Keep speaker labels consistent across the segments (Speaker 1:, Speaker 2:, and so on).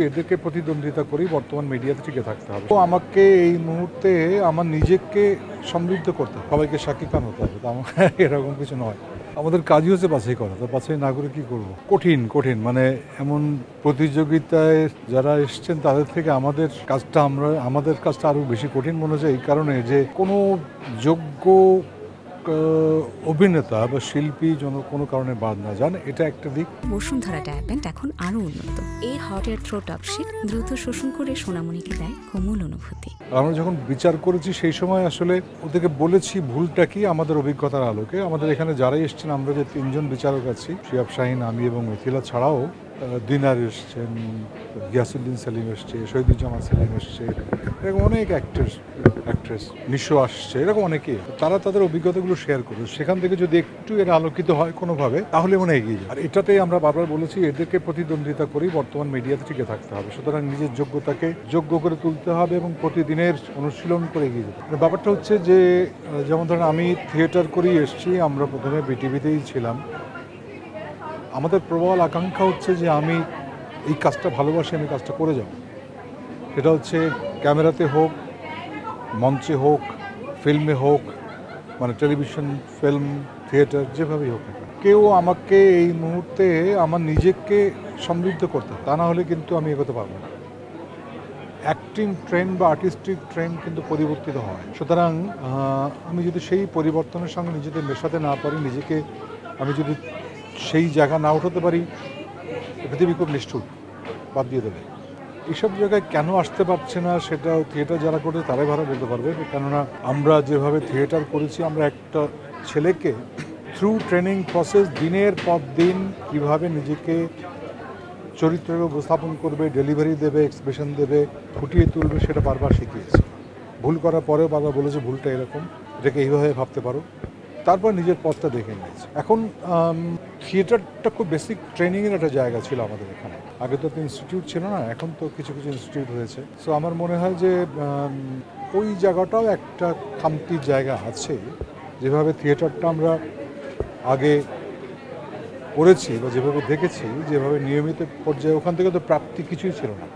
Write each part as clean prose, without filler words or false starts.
Speaker 1: এদেরকে প্রতিদ্বন্দ্বিতা করি বর্তমান মিডিয়াতে টিকে থাকতে হবে। তো আমাকে এই মুহূর্তে আমার নিজেকে সমৃদ্ধ করতে হবে, সবাইকে সাক্ষী কান হতে হবে, এরকম কিছু নয়। আমাদের কাজই হচ্ছে বাছাই করা, তো বাছাই না করে কী করবো। কঠিন কঠিন মানে এমন প্রতিযোগিতায় যারা এসছেন তাদের থেকে আমাদের কাজটা আরও বেশি কঠিন মনে হচ্ছে এই কারণে যে কোনো যোগ্য অভিনেতা বা শিল্পী যেন কোনো কারণে বাদ না যান, এটা একটা দিক।
Speaker 2: বসুন্ধরা ডায়াপেন্ট এখন আরো উন্নত। এই হট এয়ার থ্রো টপশিট দ্রুত শোষণ করে সোনামণিকে দেয় কোমল অনুভূতি।
Speaker 1: আমরা যখন বিচার করেছি সেই সময় আসলে ওদেরকে বলেছি ভুলটা কি আমাদের অভিজ্ঞতার আলোকে। আমাদের এখানে যারাই এসছেন, আমরা যে 3 জন বিচারক আছি, শিহাব শাহিন, আমি এবং মিথিলা ছাড়াও দিনার এসছেন, গিয়াসুদ্দিন সেলিম এসছে, শহীদুজ্জামান সেলিম এসছে, এরকম অনেক অ্যাক্ট্রেস নিশো আসছে, এরকম অনেকে। তারা তাদের অভিজ্ঞতাগুলো শেয়ার করবে, সেখান থেকে যদি একটু এর আলোকিত হয় কোনোভাবে তাহলে মনে এগিয়ে যায়। আর এটাতেই আমরা বারবার বলেছি এদেরকে প্রতিদ্বন্দ্বিতা করি বর্তমান মিডিয়াতে টিকে থাকতে হবে। সুতরাং নিজের যোগ্যতাকে যোগ্য করে তুলতে হবে এবং প্রতিদিনের অনুশীলন করে এগিয়ে যেতে হবে। ব্যাপারটা হচ্ছে যে যেমন ধরেন আমি থিয়েটার করেই এসেছি, আমরা প্রথমে বিটিভিতেই ছিলাম। আমাদের প্রবল আকাঙ্ক্ষা হচ্ছে যে আমি এই কাজটা ভালোবাসি, আমি কাজটা করে যাব। সেটা হচ্ছে ক্যামেরাতে হোক, মঞ্চে হোক, ফিল্মে হোক, মানে টেলিভিশন, ফিল্ম, থিয়েটার, যেভাবেই হোক না কেন। কেউ আমাকে এই মুহূর্তে আমার নিজেকে সমৃদ্ধ করতে, তা না হলে কিন্তু আমি এগোতে পারবো না। অ্যাক্টিং ট্রেন্ড বা আর্টিস্টিক ট্রেন্ড কিন্তু পরিবর্তিত হয়। সুতরাং আমি যদি সেই পরিবর্তনের সঙ্গে নিজেদের মেশাতে না পারি, নিজেকে আমি যদি সেই জায়গা না উঠাতে পারি, পৃথিবী খুব নিষ্ঠুর, বাদ দিয়ে দেবে। এইসব জায়গায় কেন আসতে পারছে না সেটা থিয়েটার যারা করে তারাই ভালো বলতে পারবে। কেননা আমরা যেভাবে থিয়েটার করেছি, আমরা একটা ছেলেকে থ্রু ট্রেনিং প্রসেস দিনের পর দিন কীভাবে নিজেকে চরিত্রের উপস্থাপন করবে, ডেলিভারি দেবে, এক্সপ্রেশন দেবে, ফুটিয়ে তুলবে, সেটা বারবার শিখিয়েছি। ভুল করার পরেও বারবার বলেছে ভুলটা এরকম, এটাকে এইভাবে ভাবতে পারো, তারপর নিজের পথটা দেখে নিয়েছে। এখন থিয়েটারটা খুব বেসিক ট্রেনিংয়ের একটা জায়গা ছিল আমাদের এখানে। আগে তো ইনস্টিটিউট ছিল না, এখন তো কিছু কিছু ইনস্টিটিউট হয়েছে। সো আমার মনে হয় যে ওই জায়গাটাও একটা খামতির জায়গা আছে। যেভাবে থিয়েটারটা আমরা আগে করেছি বা যেভাবে দেখেছি, যেভাবে নিয়মিত পর্যায়ে, ওখান থেকে তো প্রাপ্তি কিছুই ছিল না,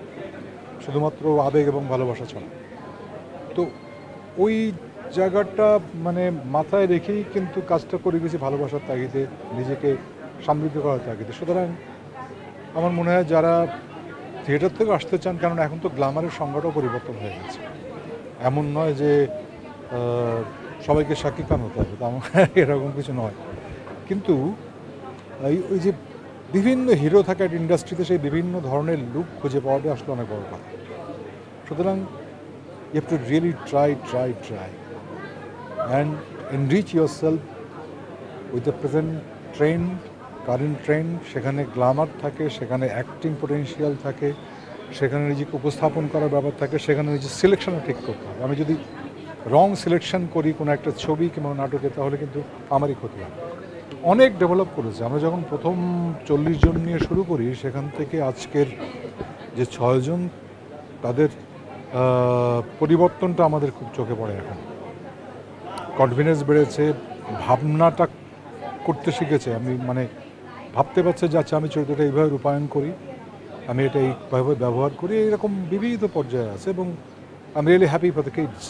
Speaker 1: শুধুমাত্র আবেগ এবং ভালোবাসা ছাড়া। তো ওই জায়গাটা মানে মাথায় রেখেই কিন্তু কাজটা করে গেছি, ভালোবাসার তাগিদে, নিজেকে সমৃদ্ধ করার তাগিদে। সুতরাং আমার মনে হয় যারা থিয়েটার থেকে আসতে চান, কারণ এখন তো গ্ল্যামারের সংজ্ঞাটাও পরিবর্তন হয়ে গেছে। এমন নয় যে সবাইকে সাক্ষী কান হতে হবে, এরকম কিছু নয়। কিন্তু ওই যে বিভিন্ন হিরো থাকে একটা ইন্ডাস্ট্রিতে, সেই বিভিন্ন ধরনের লুক খুঁজে পাওয়াটা আসলে অনেক বড় কথা। সুতরাং you have to really try and enrich yourself with the present trend, current trend। সেখানে গ্ল্যামার থাকে, সেখানে অ্যাক্টিং পোটেনশিয়াল থাকে, সেখানে নিজেকে উপস্থাপন করার ব্যাপার থাকে, সেখানে নিজের সিলেকশনও ঠিক করতে হবে। আমি যদি রং সিলেকশন করি কোনো একটা ছবি কিংবা নাটকে, তাহলে কিন্তু আমারই ক্ষতি হয়। অনেক ডেভেলপ করেছে। আমরা যখন প্রথম 40 জন নিয়ে শুরু করি, সেখান থেকে আজকের যে 6 জন, তাদের পরিবর্তনটা আমাদের খুব চোখে পড়ে। এখন কনফিডেন্স বেড়েছে, ভাবনাটা করতে শিখেছে। আমি মানে ভাবতে পারছে যে আচ্ছা আমি চরিত্রটা এইভাবে রূপায়ণ করি, আমি এটা এইভাবে ব্যবহার করি, এরকম বিবিধ পর্যায়ে আছে। এবং I am really happy for the kids.